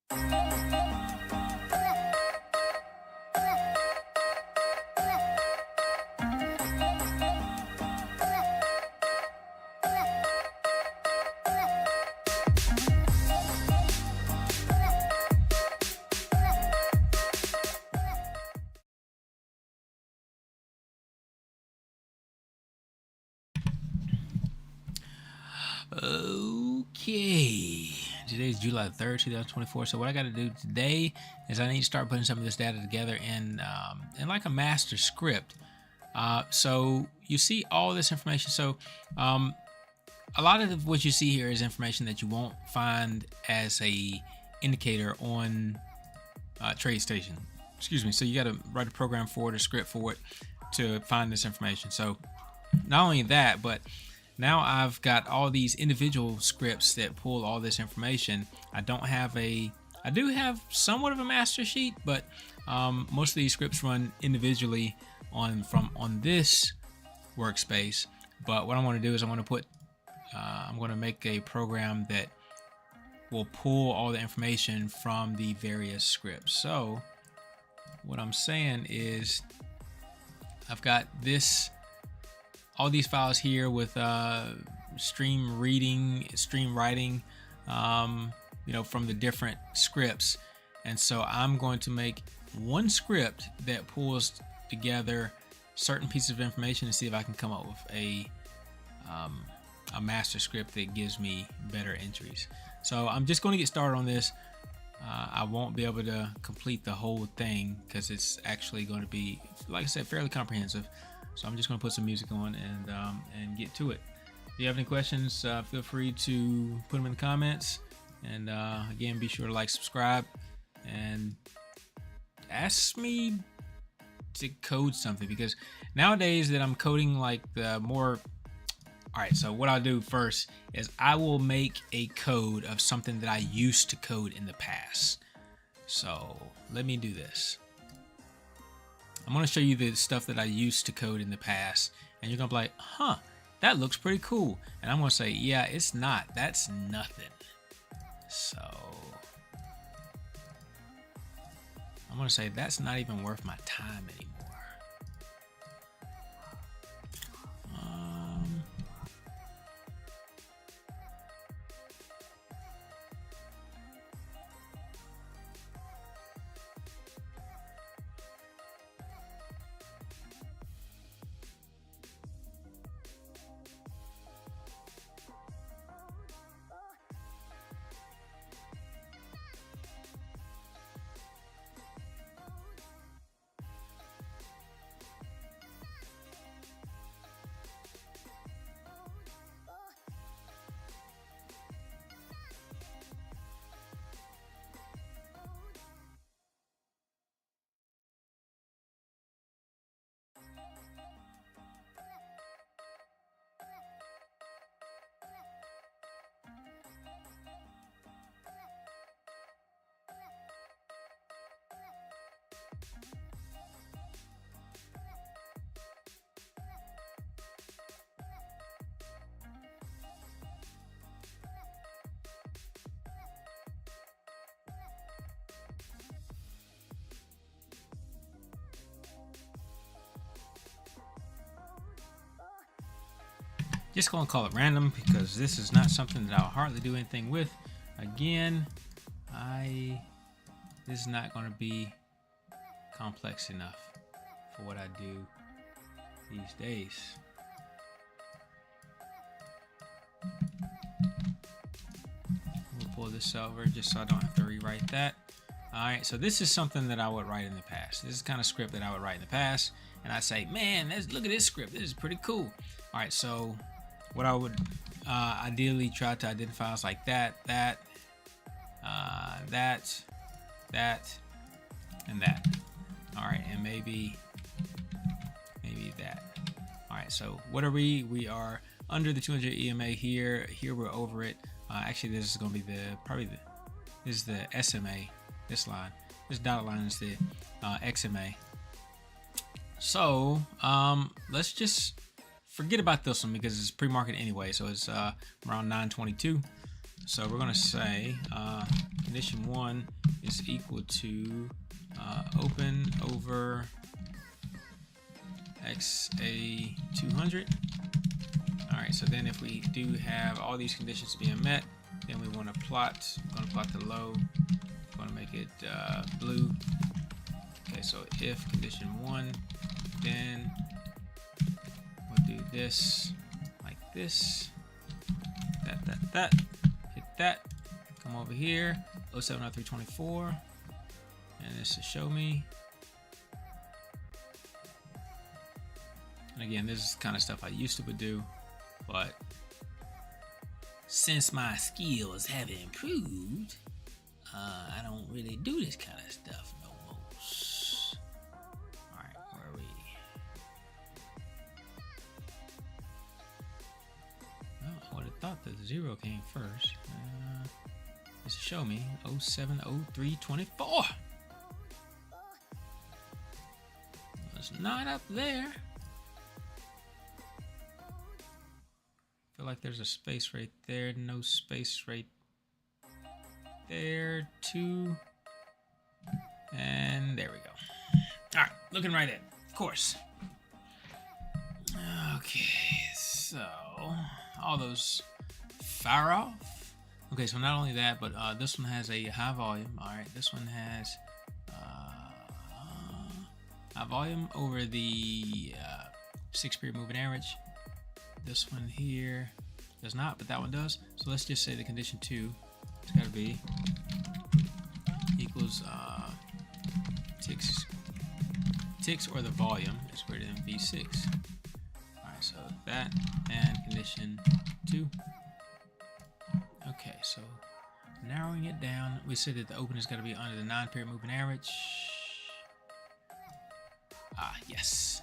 Okay, today's July 3rd, 2024. So what I got to do today is I need to start putting some of this data together in like a master script. So you see all this information. So a lot of what you see here is information that you won't find as a indicator on TradeStation. Excuse me. So you got to write a program for it, a script for it to find this information. So not only that, but now I've got all these individual scripts that pull all this information. I do have somewhat of a master sheet, but most of these scripts run individually on this workspace. But what I want to do is I'm going to make a program that will pull all the information from the various scripts. So what I'm saying is I've got all these files here with stream reading, stream writing, from the different scripts. And so I'm going to make one script that pulls together certain pieces of information and see if I can come up with a master script that gives me better entries. So I'm just going to get started on this. I won't be able to complete the whole thing because it's actually going to be, like I said, fairly comprehensive. So I'm just going to put some music on and get to it. If you have any questions, feel free to put them in the comments. And again, be sure to like, subscribe, and ask me to code something, because nowadays that I'm coding like the more. All right, so what I'll do first is I will make a code of something that I used to code in the past. So let me do this. I'm going to show you the stuff that I used to code in the past, and you're going to be like, huh, that looks pretty cool. And I'm going to say, yeah, it's not. That's nothing. So I'm going to say that's not even worth my time anymore. Just gonna call it random because this is not something that I'll hardly do anything with. Again, this is not gonna be complex enough for what I do these days. We'll pull this over just so I don't have to rewrite that. Alright, so this is something that I would write in the past. This is the kind of script that I would write in the past. And I say, man, look at this script. This is pretty cool. Alright, so what I would ideally try to identify is like that, and that. All right, and maybe that. All right, so what are we? We are under the 200 EMA here. Here we're over it. Actually, this is going to be this is the SMA. This line, this dotted line is the XMA. So let's just forget about this one because it's pre-market anyway, so it's around 922. So we're going to say condition 1 is equal to open over XA200. All right, so then if we do have all these conditions being met, then we want to plot. I'm going to plot the low. I'm going to make it blue. Okay, so if condition 1, then we'll do this like this. That. Hit that. Come over here. 070324. And this is show me. And again, this is the kind of stuff I used to do, but since my skills have improved, I don't really do this kind of stuff no more. Alright, where are we? Well, I would have thought that the 0 came first. This is show me 070324. It's not up there. Feel like there's a space right there. No space right there. 2. And there we go. Alright, looking right at it. Of course. Okay, so all those fire off. Okay, so not only that, but this one has a high volume. Alright, this one has high volume over the 6-period moving average. This one here does not, but that one does. So let's just say the condition 2, it's got to be equals ticks or the volume is greater than V6. All right, so that and condition 2. Okay, so narrowing it down, we said that the open has got to be under the 9-period moving average. Yes.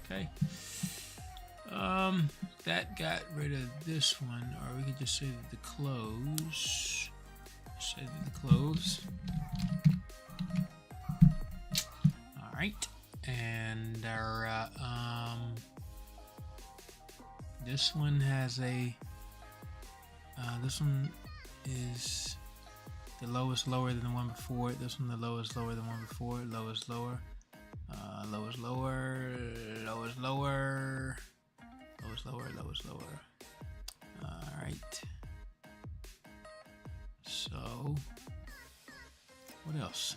Okay. That got rid of this one, or we could just say that the close. Say that the close. All right, and our this one has a. This one is the lowest lower than the one before it. This one the lowest lower than the one before it. Lowest lower. Lowest lower, lowest lower, lowest lower, lowest lower. Alright. So, what else?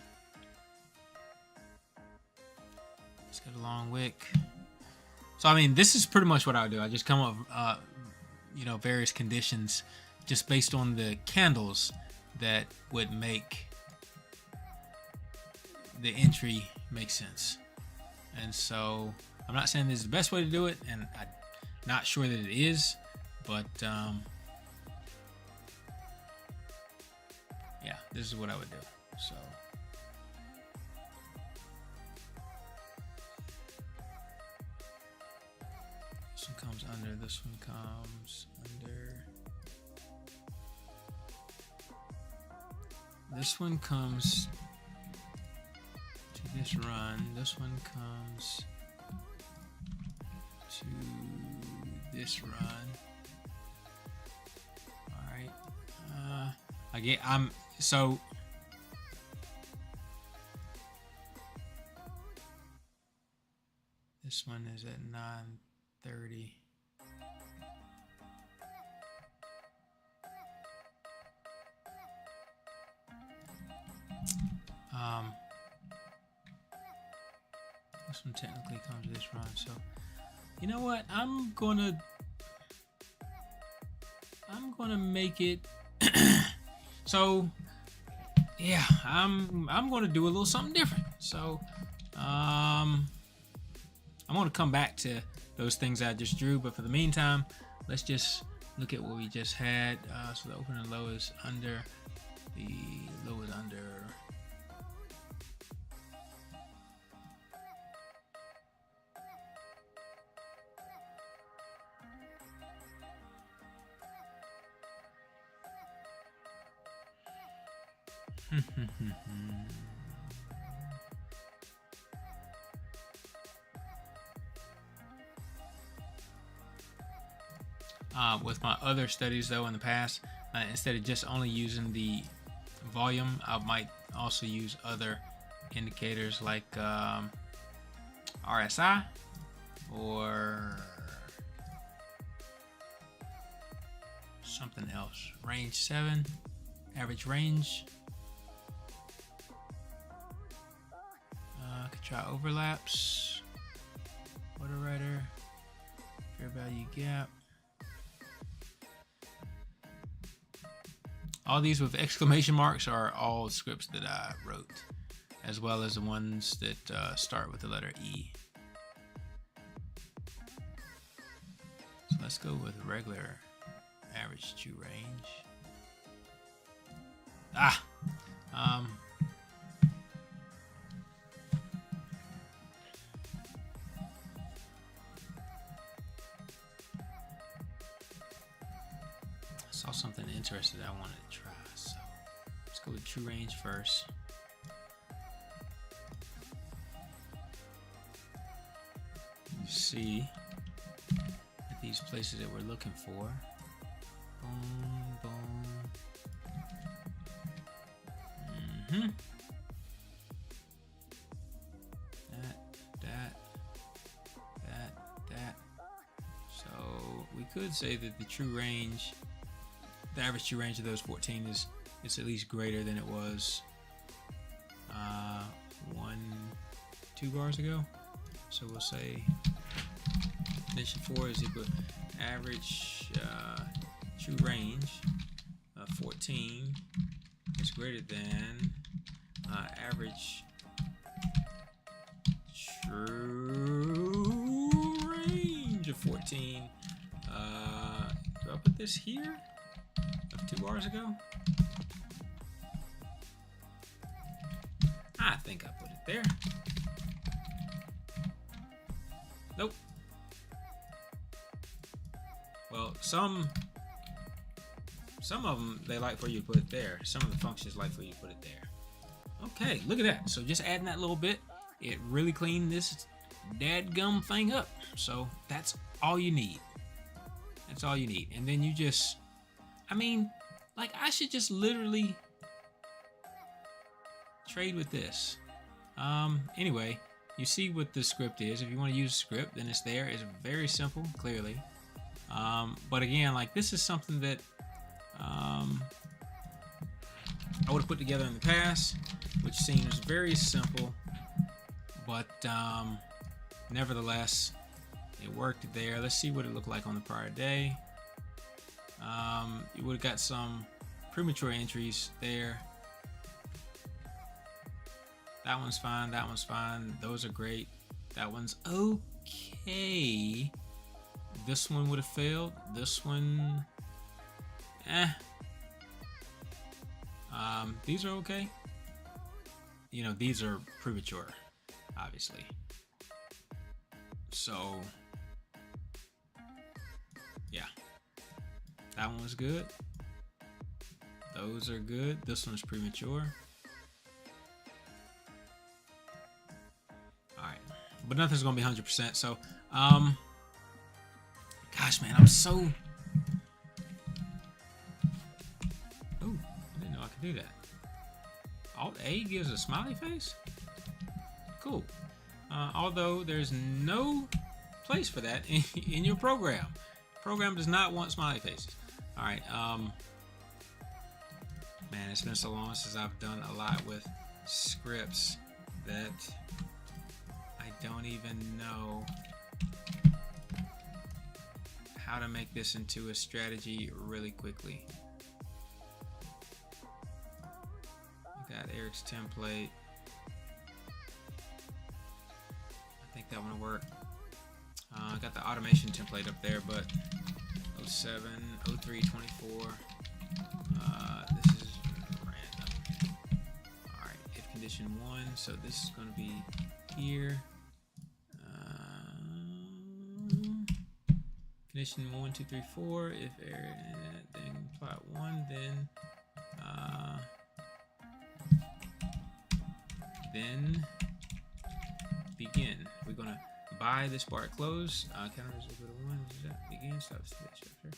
Let's get a long wick. So, I mean, this is pretty much what I would do. I just come up with, various conditions just based on the candles that would make the entry make sense. And so I'm not saying this is the best way to do it, and I'm not sure that it is, but yeah, this is what I would do. So this one comes under, this one comes under, this one comes this run, this one comes to this run. All right. So this one is at 9:30. This one technically comes to this run, so you know what? I'm gonna make it. So yeah, I'm gonna do a little something different. So I'm gonna come back to those things I just drew, but for the meantime, let's just look at what we just had. So the open and low is under. The low is under. With my other studies though in the past, instead of just only using the volume, I might also use other indicators like RSI or something else. Range 7, average range. I could try overlaps, order writer, fair value gap. All these with exclamation marks are all scripts that I wrote, as well as the ones that start with the letter E. So let's go with regular average true range. Saw something interesting I wanted to try, so let's go with true range first. You see at these places that we're looking for. Boom, boom. That. So we could say that the true range, the average true range of those 14 is at least greater than it was 2 bars ago. So we'll say condition 4 is equal to average true range of 14 is greater than average true range of 14. Do I put this here? Of 2 bars ago? I think I put it there. Nope. Well, some of them, they like for you to put it there. Some of the functions like for you to put it there. Okay, look at that. So just adding that little bit, it really cleaned this dadgum thing up. So that's all you need. That's all you need. And then you just, I mean, like I should just literally trade with this. Anyway, you see what the script is. If you want to use a script, then it's there. It's very simple, clearly. But again, like this is something that I would have put together in the past, which seems very simple, but nevertheless, it worked there. Let's see what it looked like on the prior day. You would have got some premature entries there. That one's fine. That one's fine. Those are great. That one's okay. This one would have failed. This one, these are okay. You know, these are premature, obviously. So, yeah. That one was good. Those are good. This one's premature. Alright. But nothing's going to be 100%. So, gosh, man, I'm so... Oh, I didn't know I could do that. Alt-A gives a smiley face? Cool. Although there's no place for that in your program. Program does not want smiley faces. Alright, man, it's been so long since I've done a lot with scripts that I don't even know how to make this into a strategy really quickly. I got Eric's template. I think that one will work. I got the automation template up there, but 07, 03, 24. This is random. Alright, if condition 1, so this is going to be here. Condition 1, 2, 3, 4. If error then plot 1, then then begin. We're gonna buy this bar at close. Counter is equal to 1. Is that begin? Stop. Sure. Okay.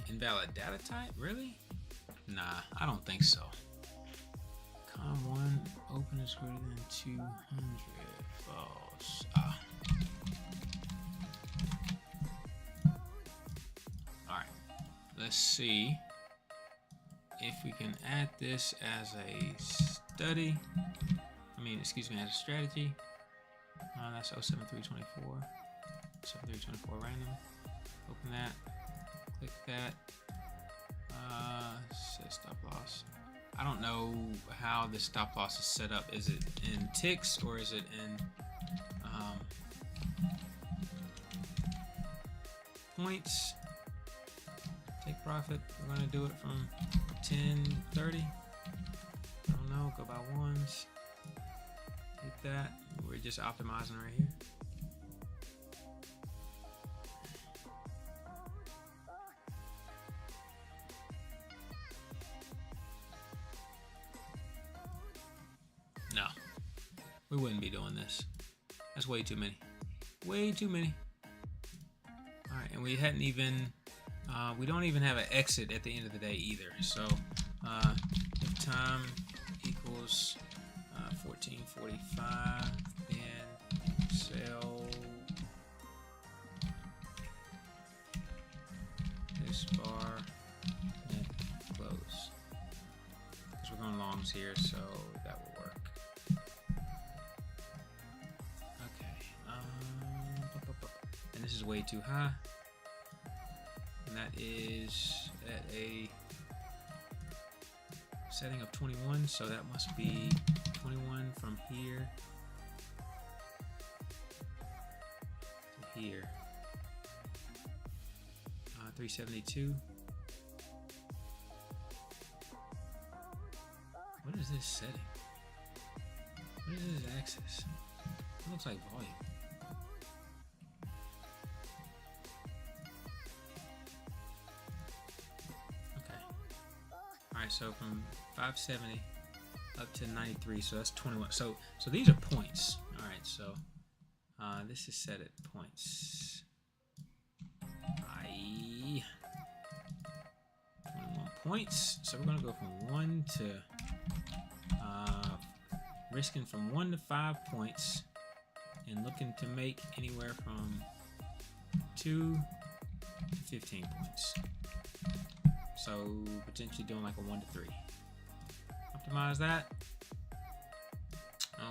Invalid data type? Really? Nah, I don't think so. Com1 open is greater than 200. False. Alright. Let's see if we can add this as a study. Excuse me, as a strategy. That's 07324. 7324 random. Open that. Click that. Set stop loss. I don't know how this stop loss is set up. Is it in ticks or is it in points? Take profit. We're going to do it from 10:30. I don't know. Go by ones. Take that. We're just optimizing right here. No, we wouldn't be doing this. That's way too many. Way too many. All right, and we hadn't even, we don't even have an exit at the end of the day either. So if time equals 14:45, then sell this bar at close. Because we're going longs here, so that will work. And this is way too high, and that is at a setting of 21, so that must be 21 from here to here. 372. What is this setting? What is this axis? It looks like volume. Alright, so from 570 up to 93, so that's 21. So these are points. Alright, so this is set at points. 21 points. So we're gonna go from 1 to risking from 1 to 5 points and looking to make anywhere from 2 to 15 points. So potentially doing like a 1 to 3. Optimize that.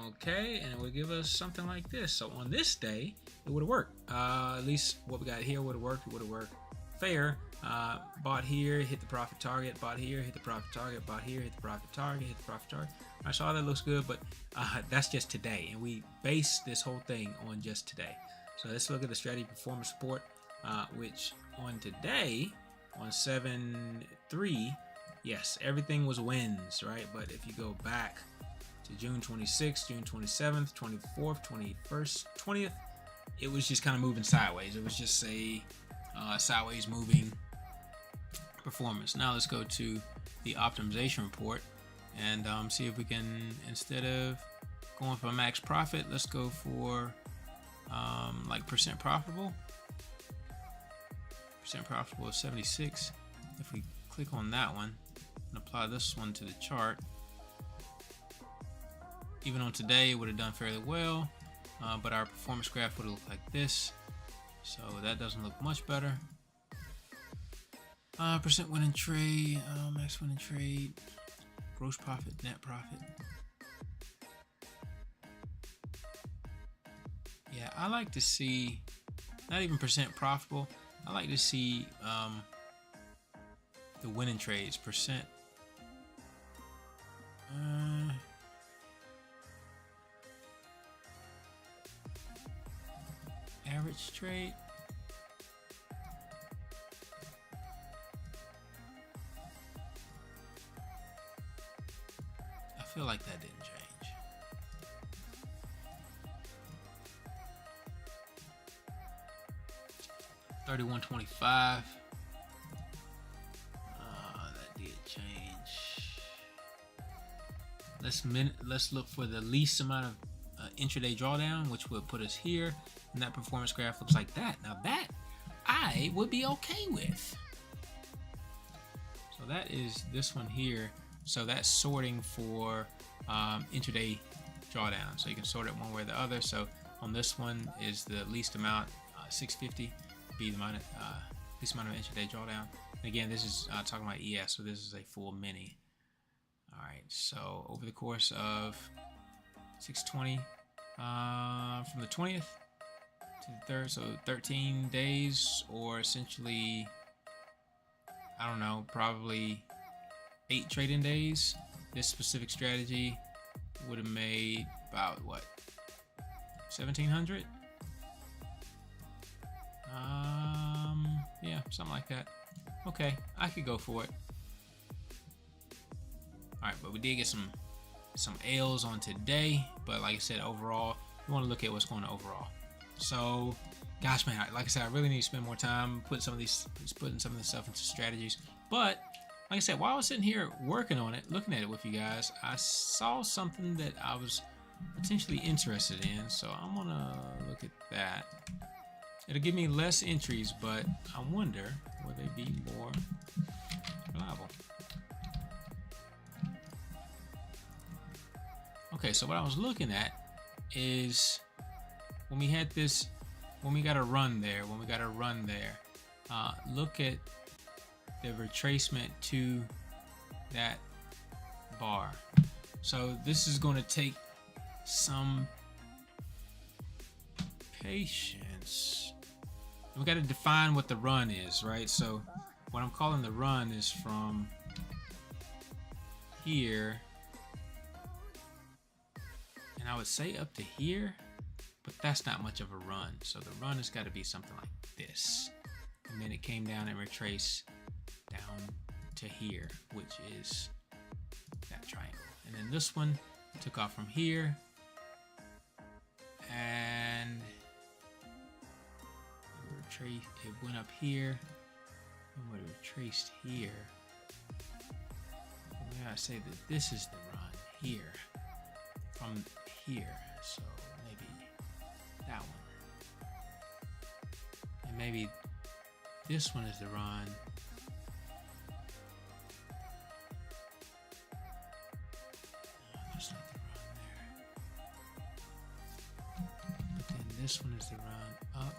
Okay, and it would give us something like this. So on this day, it would have worked. At least what we got here would have worked. It would have worked fair. Bought here, hit the profit target. Bought here, hit the profit target. Bought here, hit the profit target. Hit the profit target. I saw that looks good, but that's just today, and we base this whole thing on just today. So let's look at the strategy performance report, which on today. On 7/3, yes, everything was wins, right? But if you go back to June 26th, June 27th, 24th, 21st, 20th, it was just kind of moving sideways. It was just a sideways moving performance. Now let's go to the optimization report and see if we can, instead of going for max profit, let's go for like percent profitable. Percent profitable is 76. If we click on that one and apply this one to the chart, even on today it would have done fairly well, but our performance graph would have looked like this. So that doesn't look much better. Percent winning trade, max winning trade, gross profit, net profit. Yeah, I like to see not even percent profitable. I like to see the winning trades percent. Average trade. I feel like that didn't change. 31.25. That did change. Let's look for the least amount of intraday drawdown, which would put us here, and that performance graph looks like that. Now that I would be okay with. So that is this one here. So that's sorting for intraday drawdown. So you can sort it one way or the other. So on this one is the least amount, 650 be the least amount of intraday drawdown. And again, this is talking about ES, so this is a full mini. All right, so over the course of 620, from the 20th to the 3rd, so 13 days, or essentially, I don't know, probably 8 trading days. This specific strategy would have made about what, 1,700? Yeah, something like that. Okay, I could go for it. All right, but we did get some L's on today, but like I said, overall, we want to look at what's going on overall. So, gosh, man, like I said, I really need to spend more time putting some of this stuff into strategies. But like I said, while I was sitting here working on it, looking at it with you guys, I saw something that I was potentially interested in. So I'm gonna look at that. It'll give me less entries, but I wonder, will they be more reliable? Okay, so what I was looking at is when we got a run there, look at the retracement to that bar. So this is going to take some patience. We got to define what the run is, right? So what I'm calling the run is from here, and I would say up to here, but that's not much of a run. So the run has got to be something like this, and then it came down and retraced down to here, which is that triangle. And then this one took off from here, and it went up here, and would retraced here. And I say that this is the run here, from here. So maybe that one, and maybe this one is the run. That's not the run there. But then this one is the run up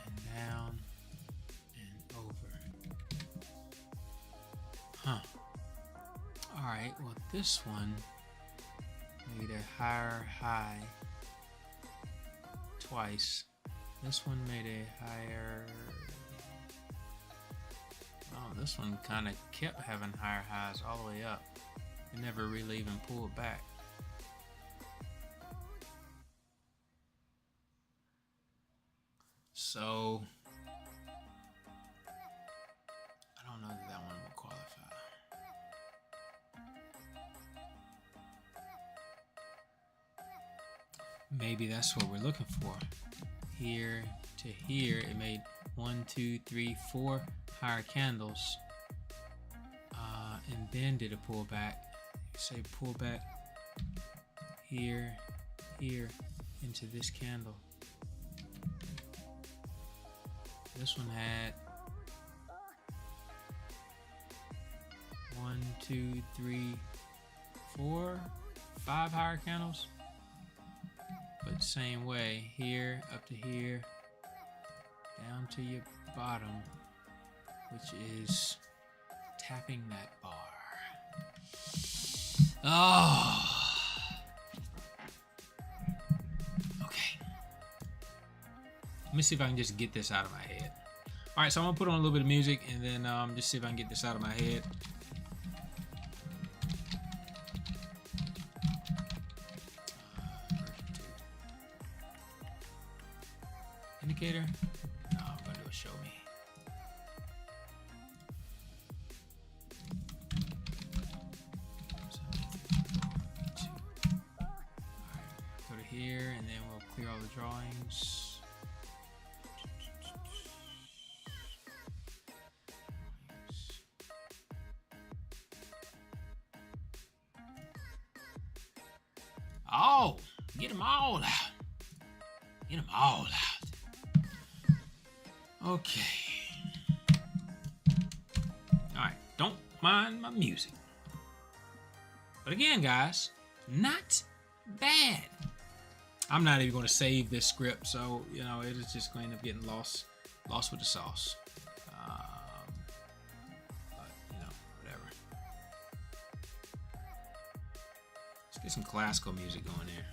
and down and over. Huh. Alright, well this one made a higher high twice. This one made a higher... Oh, this one kind of kept having higher highs all the way up. It never really even pulled back. So I don't know that that one will qualify. Maybe that's what we're looking for. Here to here, it made 1, 2, 3, 4 higher candles, and then did a pullback. Say pullback here, here into this candle. This one had 1, 2, 3, 4, 5 higher candles. But same way, here up to here, down to your bottom, which is tapping that bar. Oh. Okay. Let me see if I can just get this out of my head. All right, so I'm gonna put on a little bit of music and then just see if I can get this out of my head. Indicator? No, I'm gonna do a show me. Alright, go to here and then we'll clear all the drawings. all. Get them all out. Get them all out. Okay. Alright, don't mind my music. But again, guys, not bad. I'm not even going to save this script, so, you know, it is just going to end up getting lost with the sauce. But, you know, whatever. Let's get some classical music going here.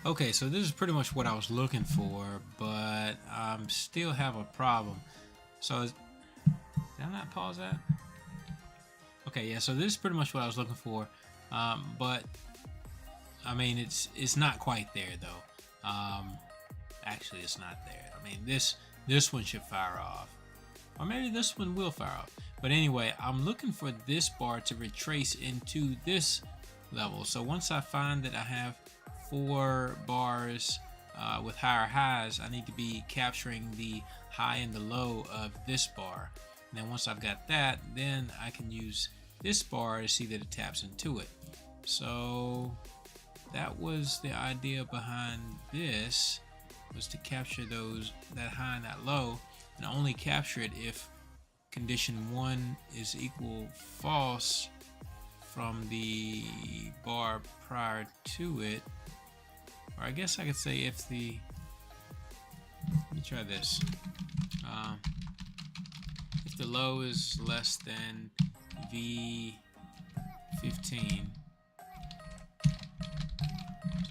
Okay, so this is pretty much what I was looking for, but I still have a problem. So, did I not pause that? Okay, yeah, so this is pretty much what I was looking for, but I mean, it's not quite there though. Actually, it's not there. I mean, this one should fire off, or maybe this one will fire off. But anyway, I'm looking for this bar to retrace into this level. So once I find that I have 4 bars with higher highs, I need to be capturing the high and the low of this bar. And then once I've got that, then I can use this bar to see that it taps into it. So that was the idea behind this, was to capture that high and that low, and only capture it if condition 1 is equal false from the bar prior to it. Or I guess I could say if the, let me try this. If the low is less than V15,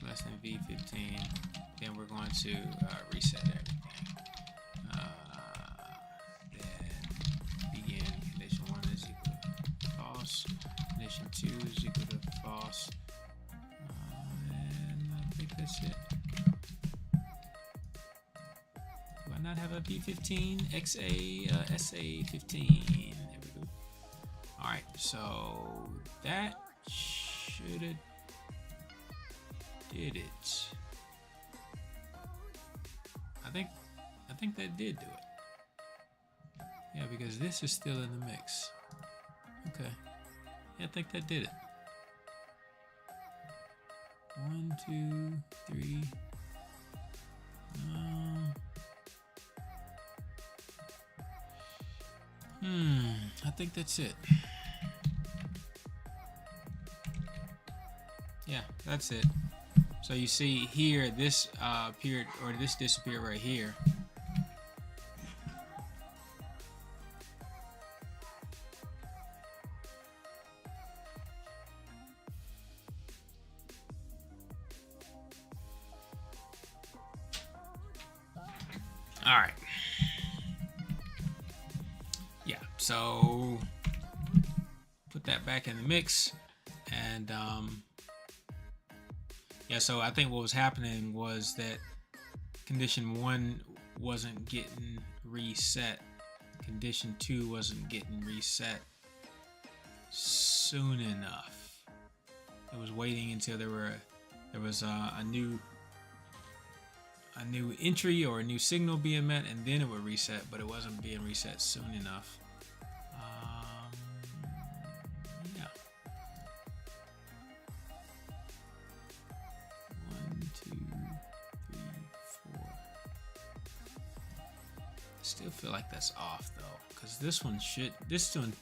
so less than V15, then we're going to reset everything. Then begin condition 1 is equal to false, condition 2 is equal to false, and I think that's it. Do I not have a V15? SA15. There we go. Alright, so that should have did it. I think that did do it. Yeah, because this is still in the mix. Okay. Yeah, I think that did it. 1, 2, 3. I think that's it. Yeah, that's it. So you see here, this appeared, or this disappeared right here. All right. Yeah, so put that back in the mix, and yeah, so I think what was happening was that condition 1 wasn't getting reset. Condition 2 wasn't getting reset soon enough. It was waiting until there was a new entry or a new signal being met, and then it would reset, but it wasn't being reset soon enough. Yeah. 1, 2, 3, 4. Still feel like that's off though, because this one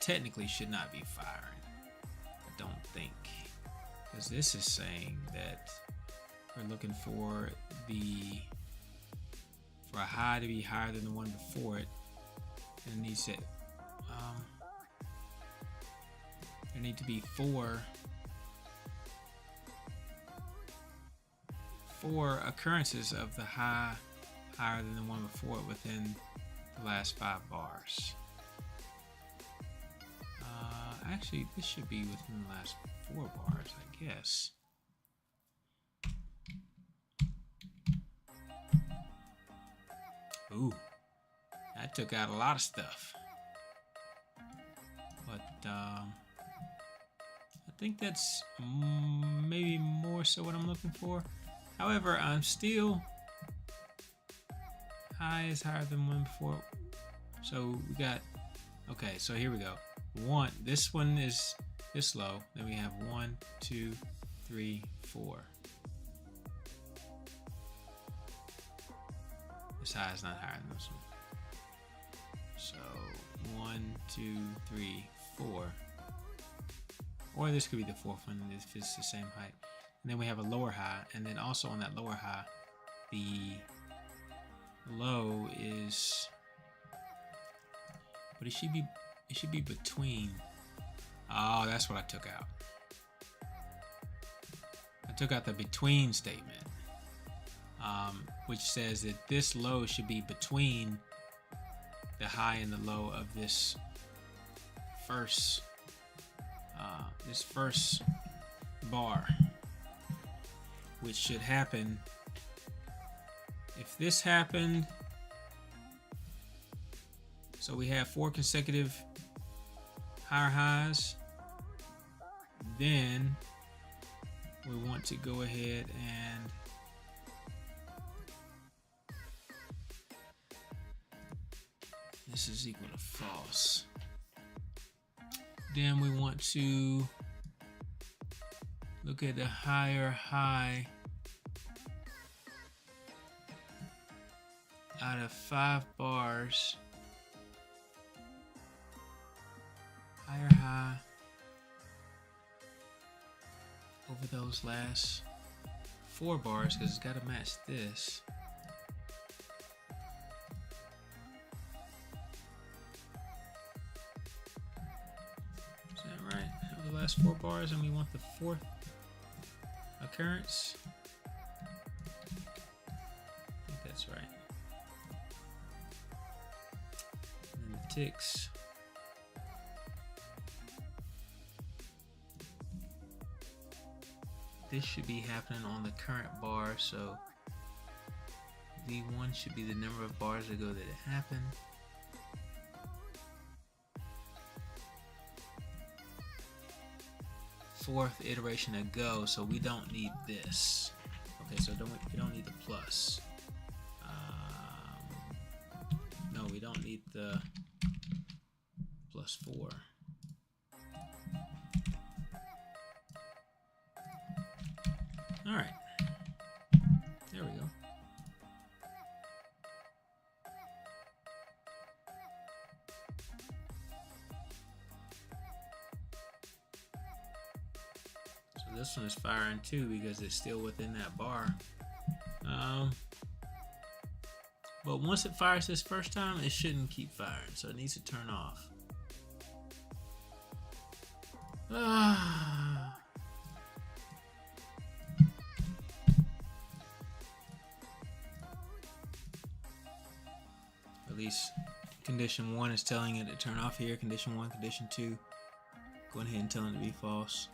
technically should not be firing. I don't think, because this is saying that we're looking for a high to be higher than the one before it, and it needs to there need to be four occurrences of the high higher than the one before it within the last 5 bars. Actually, this should be within the last 4 bars, I guess. Ooh, that took out a lot of stuff. But I think that's maybe more so what I'm looking for. However, I'm still high is higher than one before. So we got, okay, so here we go. This one is this low. Then we have 1, 2, 3, 4. This high is not higher than this one. So 1, 2, 3, 4. Or this could be the 4th one if it's the same height. And then we have a lower high, and then also on that lower high, the low is, but it should be between. Oh, that's what I took out. I took out the between statement. Which says that this low should be between the high and the low of this first bar, which should happen. If this happened, so we have 4 consecutive higher highs, then we want to go ahead and this is equal to false. Then we want to look at the higher high out of 5 bars. Higher high over those last 4 bars, because it's got to match this. Last 4 bars, and we want the 4th occurrence. That's right. And the ticks. This should be happening on the current bar, so V1 should be the number of bars ago that it happened. Fourth iteration ago, so we don't need this. Okay, so we don't need the plus. No, we don't need the +4. All right, there we go. So this one is firing too because it's still within that bar. But once it fires this first time, it shouldn't keep firing, so it needs to turn off. At least condition 1 is telling it to turn off here. Condition 1, condition 2, going ahead and telling it to be false.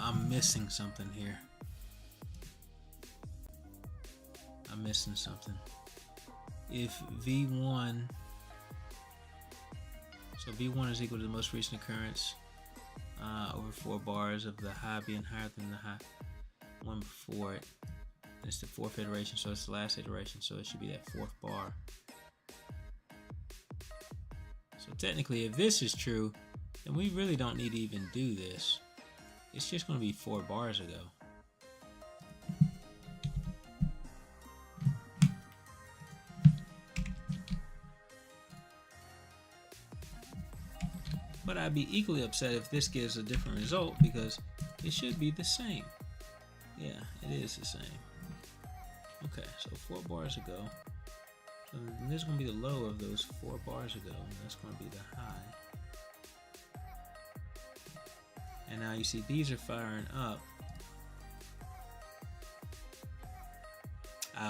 I'm missing something here. I'm missing something. If V1, so V1 is equal to the most recent occurrence over 4 bars of the high being higher than the high one before it. It's the 4th iteration, so it's the last iteration, so it should be that 4th bar. So technically, if this is true, then we really don't need to even do this. It's just going to be 4 bars ago. But I'd be equally upset if this gives a different result because it should be the same. Yeah, it is the same. Okay, so 4 bars ago. So this is going to be the low of those 4 bars ago, and that's going to be the high. And now you see these are firing up.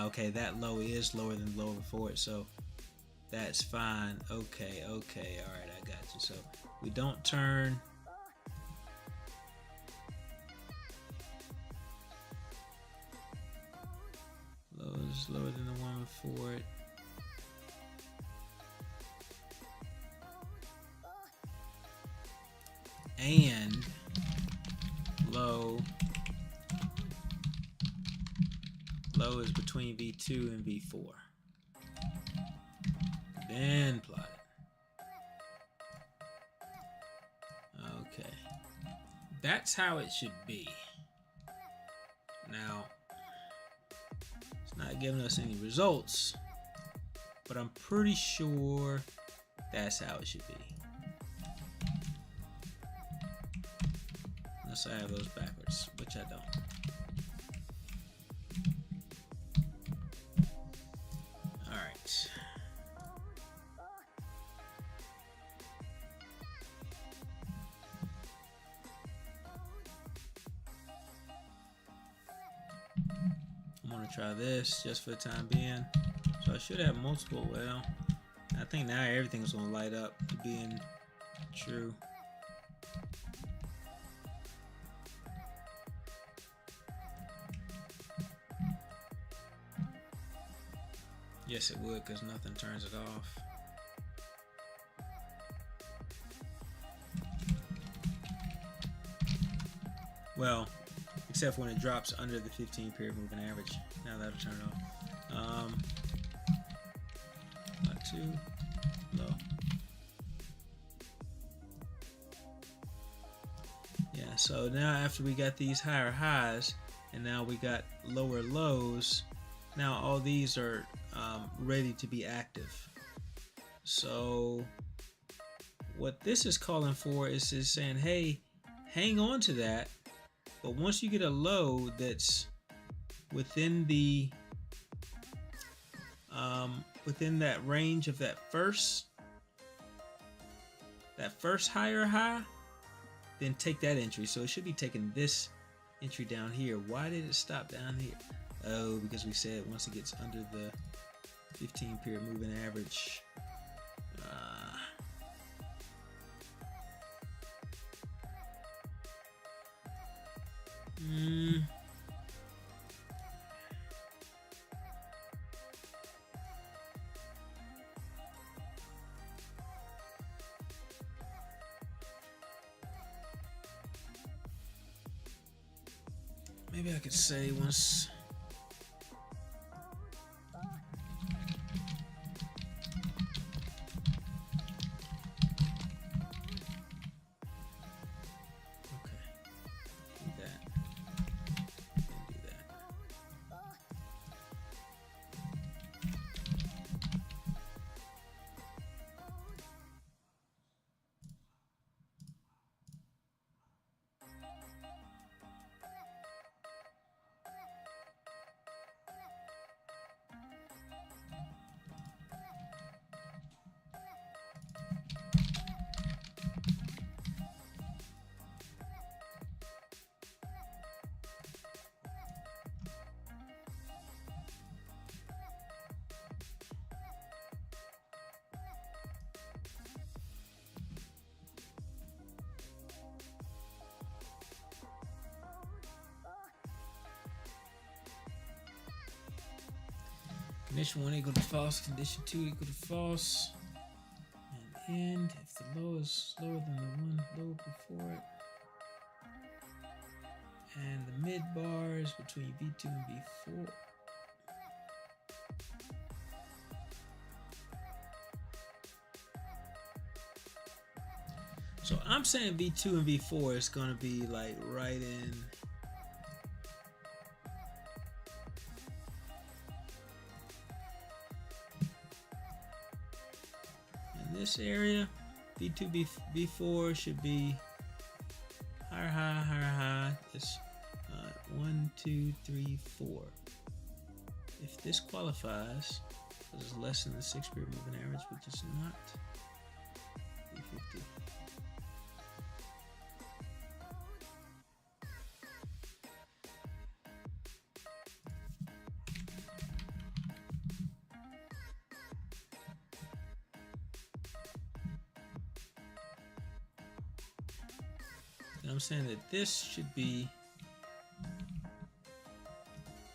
Okay, that low is lower than the low before it, so that's fine. Okay, all right, I got you. So we don't turn. Low is lower than the one before it. And low is between V2 and V4. Then plot it. Okay. That's how it should be. Now, it's not giving us any results, but I'm pretty sure that's how it should be. Unless I have those backwards, which I don't. Alright. I'm going to try this just for the time being. So I should have multiple. Well, I think now everything's going to light up to being true. Yes, it would, because nothing turns it off. Well, except when it drops under the 15 period moving average. Now that'll turn it off. Not too low. Yeah, so now after we got these higher highs, and now we got lower lows, now all these are ready to be active. So what this is calling for is saying, hey, hang on to that, but once you get a low that's within the within that range of that first higher high, then take that entry. So it should be taking this entry down here. Why did it stop down here? Oh, because we said once it gets under the 15 period moving average, maybe I could say once. Condition 1 equal to false, condition 2 equal to false, and end if the low is lower than the one low before it, and the mid bar is between V2 and V4. So I'm saying V2 and V4 is going to be like right in this area. V2, V4 should be higher high, higher high. It's 1, 2, 3, 4. If this qualifies, this is less than the 6 period moving average, which is not V50. I'm saying that this should be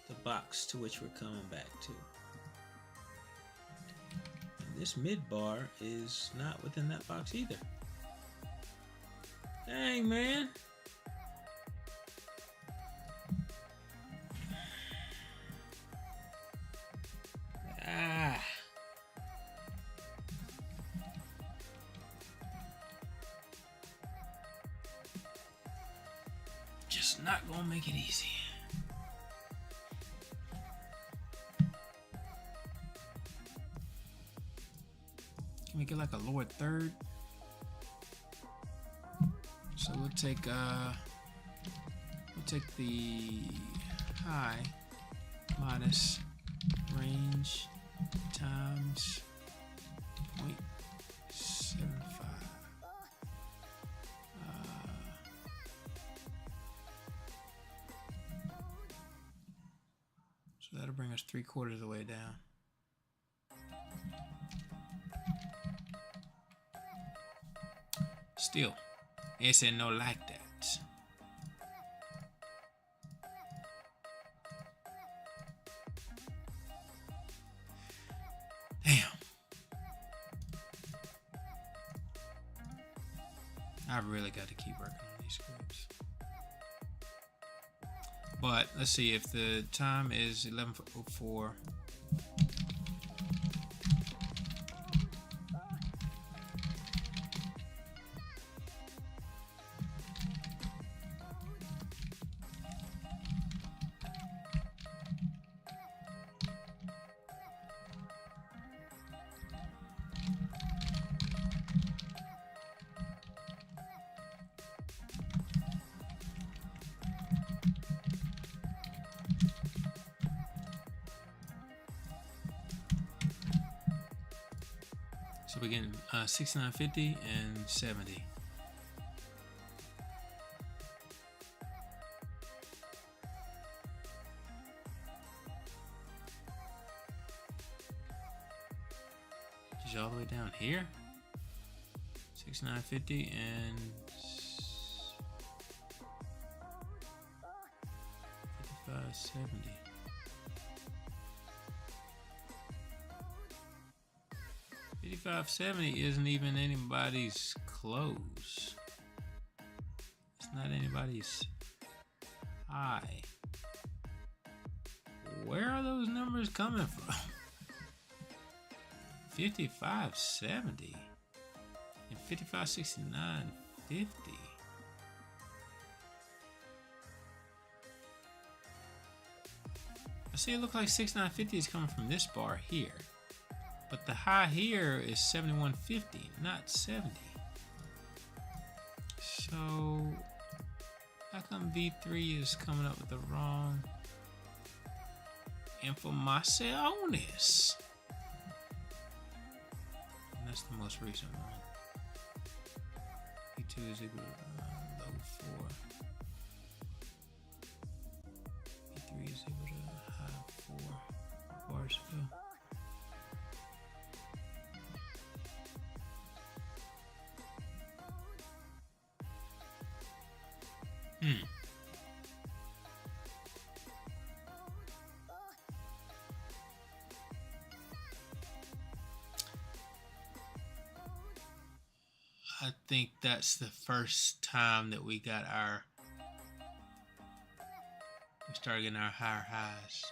the box to which we're coming back to. And this mid bar is not within that box either. Dang, man. Just not gonna make it easy. Can we get like a lower third? So we'll take the high minus range times 0.75. So that'll bring us 3/4 of the way down. Still, it said no like that. Damn. I really got to keep working on these scripts. But let's see, if the time is 11:04. again, 69.50 and 70. Just all the way down here. 69.50 and 55.70. 55.70 isn't even anybody's close. It's not anybody's high. Where are those numbers coming from? 55.70 and 55.69.50. I see it looks like 69.50 is coming from this bar here. But the high here is 71.50, not 70. So how come V3 is coming up with the wrong informaciones? And that's the most recent one. V2 is equal to low 4. V3 is equal to high 4 bars ago. I think that's the first time that we got we started getting our higher highs.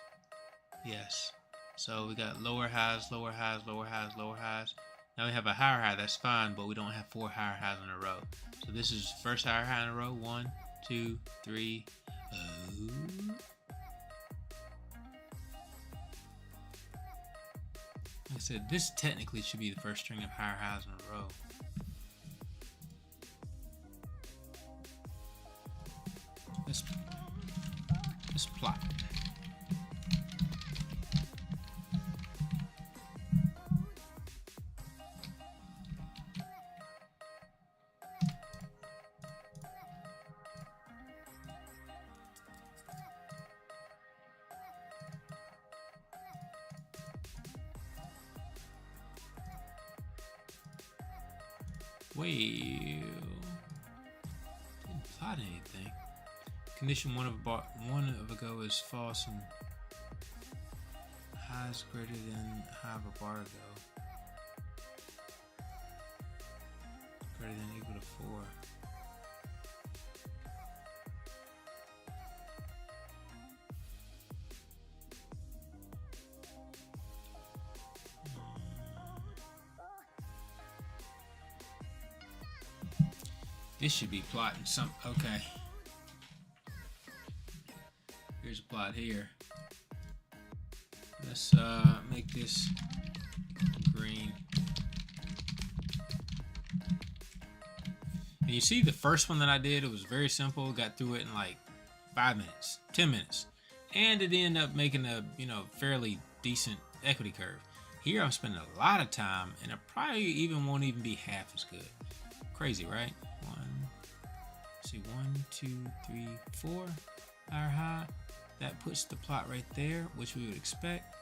Yes. So we got lower highs, lower highs, lower highs, lower highs. Now we have a higher high, that's fine, but we don't have 4 higher highs in a row. So this is first higher high in a row. 1, 2, 3. Like I said, this technically should be the first string of higher highs in a row. Let's plot. Well, didn't plot anything. Condition one of a go is false and high is greater than high of a bar ago. Greater than or equal to 4. This should be plotting some. Okay. Here's a plot here. Let's make this green. And you see the first one that I did, it was very simple. Got through it in like 5 minutes, 10 minutes. And it ended up making a, fairly decent equity curve. Here I'm spending a lot of time and it probably won't even be half as good. Crazy, right? 1, 2, 3, 4. Higher high. That puts the plot right there, which we would expect.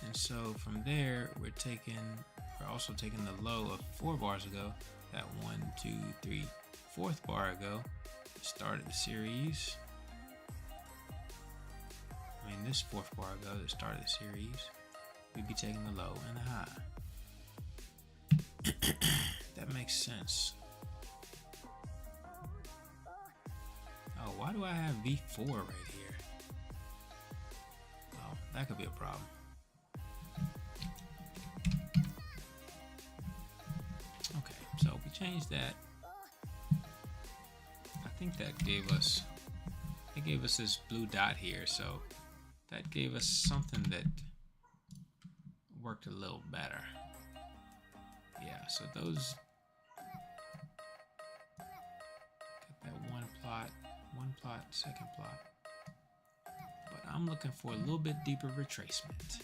And so from there, we're also taking the low of 4 bars ago. That 1, 2, 3, 4th bar ago. Started the series. This 4th bar ago that started the series. We'd be taking the low and the high. That makes sense. Oh, why do I have V4 right here? Oh, that could be a problem. Okay, so we changed that. I think that gave us this blue dot here, so that gave us something that worked a little better. Yeah, so those got that one plot, second plot. But I'm looking for a little bit deeper retracement.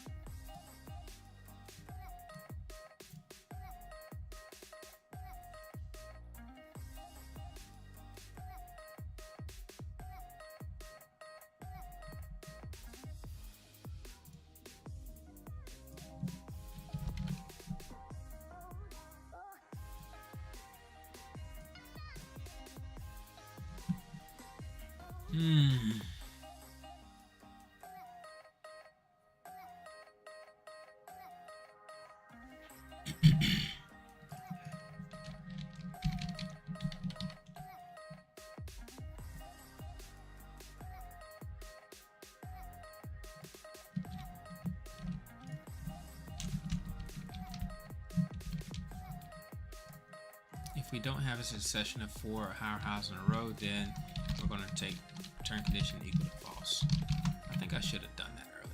If we don't have a succession of 4 higher highs in a row, then we're going to take turn condition equal to false. I think I should have done that earlier.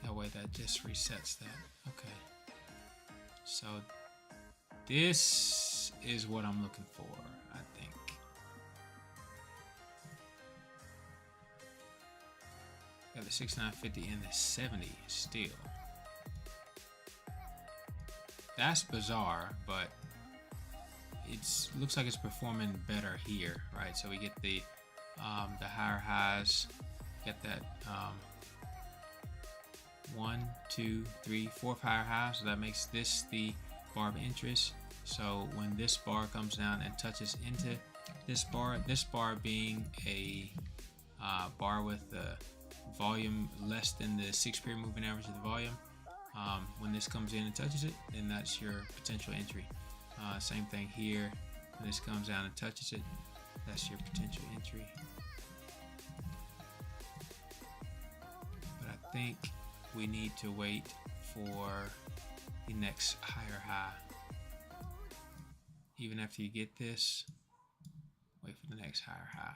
That way that just resets that. Okay. So this is what I'm looking for, I think. Got the 6950 and the 70 still. That's bizarre, but it looks like it's performing better here, right? So we get the higher highs, get that 1, 2, 3, 4 higher highs. So that makes this the bar of interest. So when this bar comes down and touches into this bar being a bar with the volume less than the 6-period moving average of the volume, when this comes in and touches it, then that's your potential entry. Same thing here. When this comes down and touches it, that's your potential entry. But I think we need to wait for the next higher high. Even after you get this, wait for the next higher high.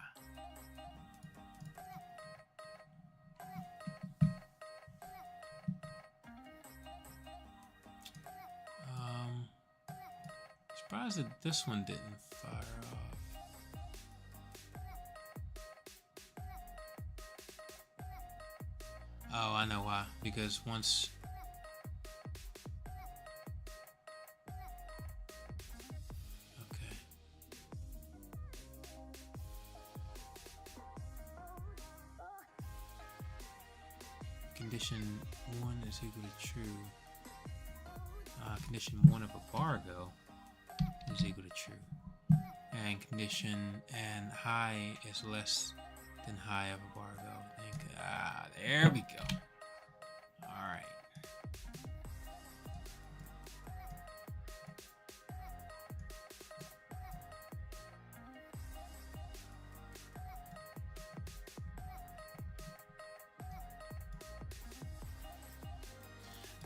Surprised that this one didn't fire off. Oh, I know why. Because once okay. Condition 1 is equal to true. Condition 1 of a bargo is equal to true, and condition and high is less than high of a bargo. I think, there we go. All right.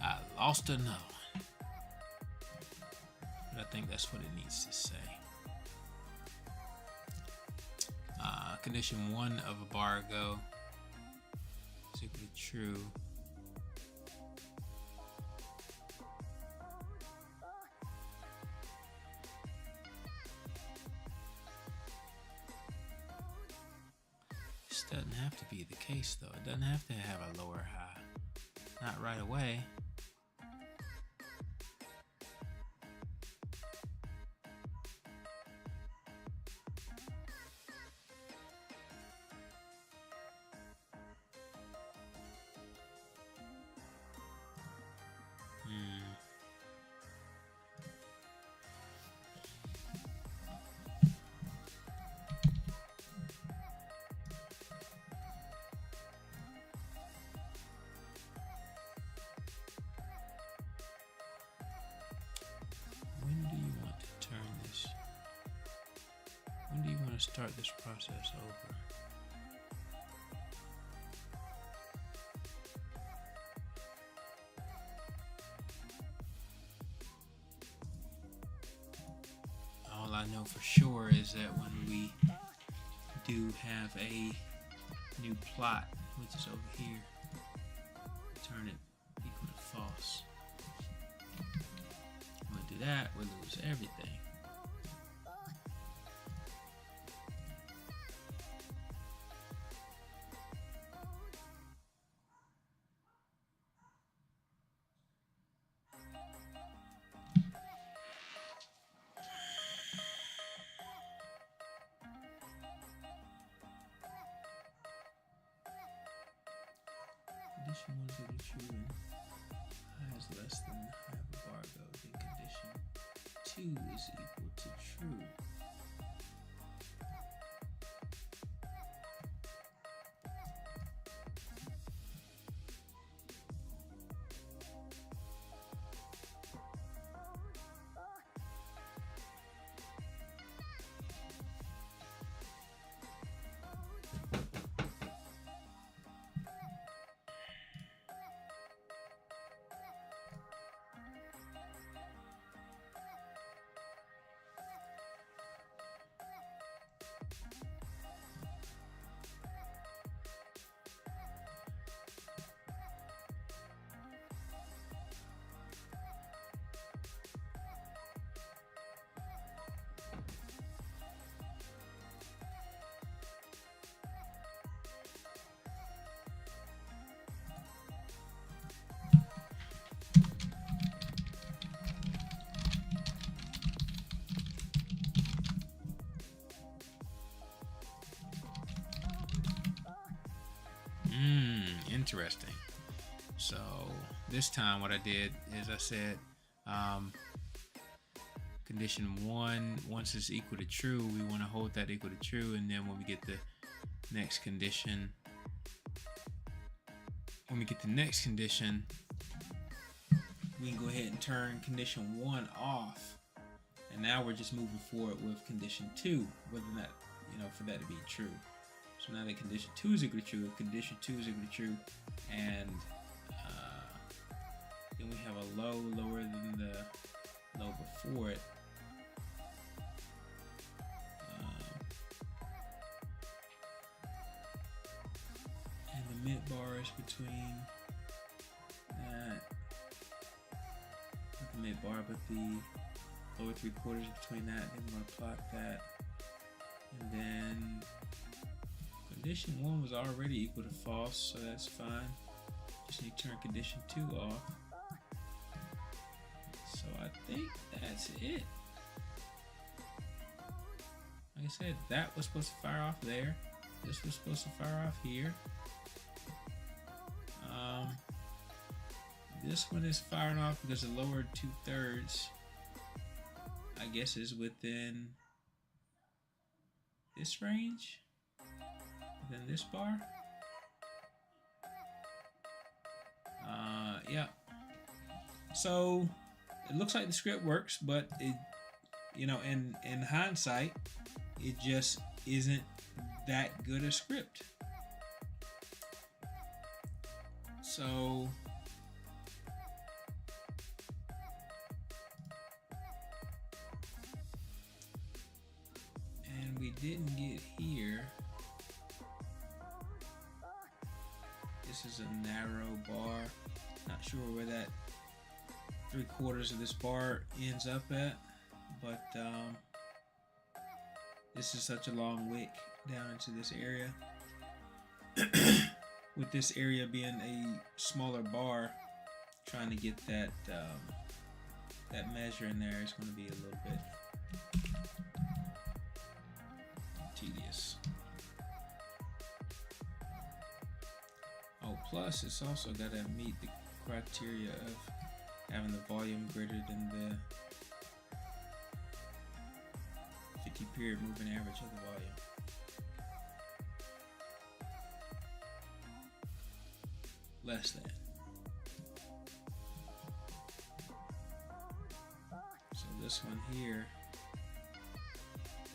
I lost another one. I think that's what it needs to say. Condition 1 of a bargo is equal to true. This doesn't have to be the case though. It doesn't have to have a lower high. Not right away. When do you want to start this process over? All I know for sure is that when we do have a new plot, which is over here, turn it equal to false. When we do that, we lose everything. condition 1 is equal to true and high is less than high of a bar go, then condition 2 is equal to true. Interesting. So this time what I did is I said condition 1, once it's equal to true, we want to hold that equal to true, and then when we get the next condition, we can go ahead and turn condition 1 off, and now we're just moving forward with condition 2, whether or not, for that to be true. So now that condition 2 is equal to true, condition 2 is equal to true, and then we have a low lower than the low before it. And the mid bar is between that, not the mid bar, but the lower 3/4 between that. Then we're going to plot that, and then condition 1 was already equal to false, so that's fine. Just need to turn condition 2 off. So I think that's it. Like I said, that was supposed to fire off there. This was supposed to fire off here. This one is firing off because the lower 2/3, I guess, is within this range. Within this bar. Yeah. So it looks like the script works, but it, in hindsight, it just isn't that good a script. So and we didn't get here. This is a narrow bar. Not sure where that 3/4 of this bar ends up at, but this is such a long wick down into this area. With this area being a smaller bar, trying to get that that measure in there is going to be a little bit tedious. Oh, plus it's also got to meet the criteria of having the volume greater than the 50 period moving average of the volume. Less than. So this one here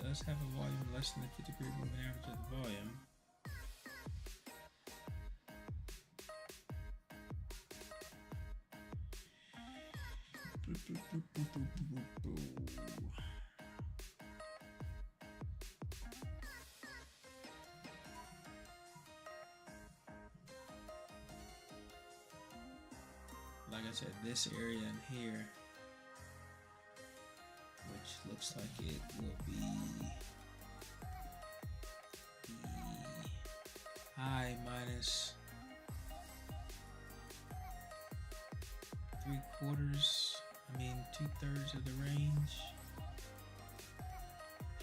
does have a volume less than the 50 period moving average of the volume. Like I said, this area in here, which looks like it will be the high minus 2/3 of the range.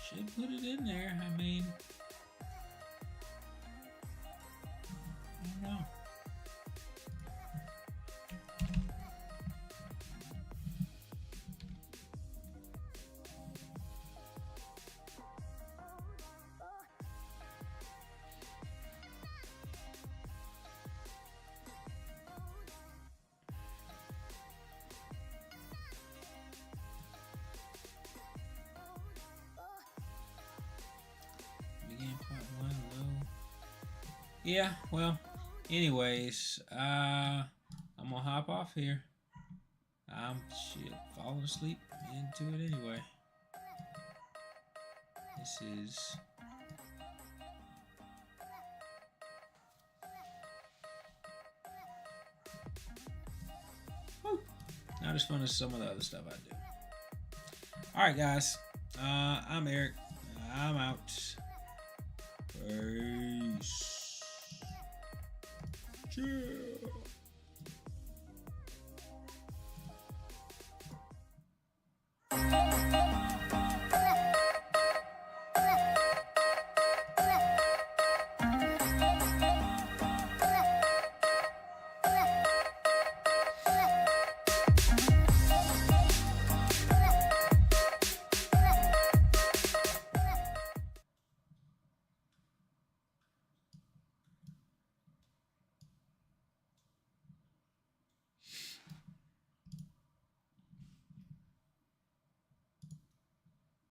Should put it in there. I don't know. yeah, well, anyways, I'm gonna hop off here. I'm shit falling asleep into it anyway. This is whew, not as fun as some of the other stuff I do. All right, guys. I'm Eric. I'm out. Peace. Chill.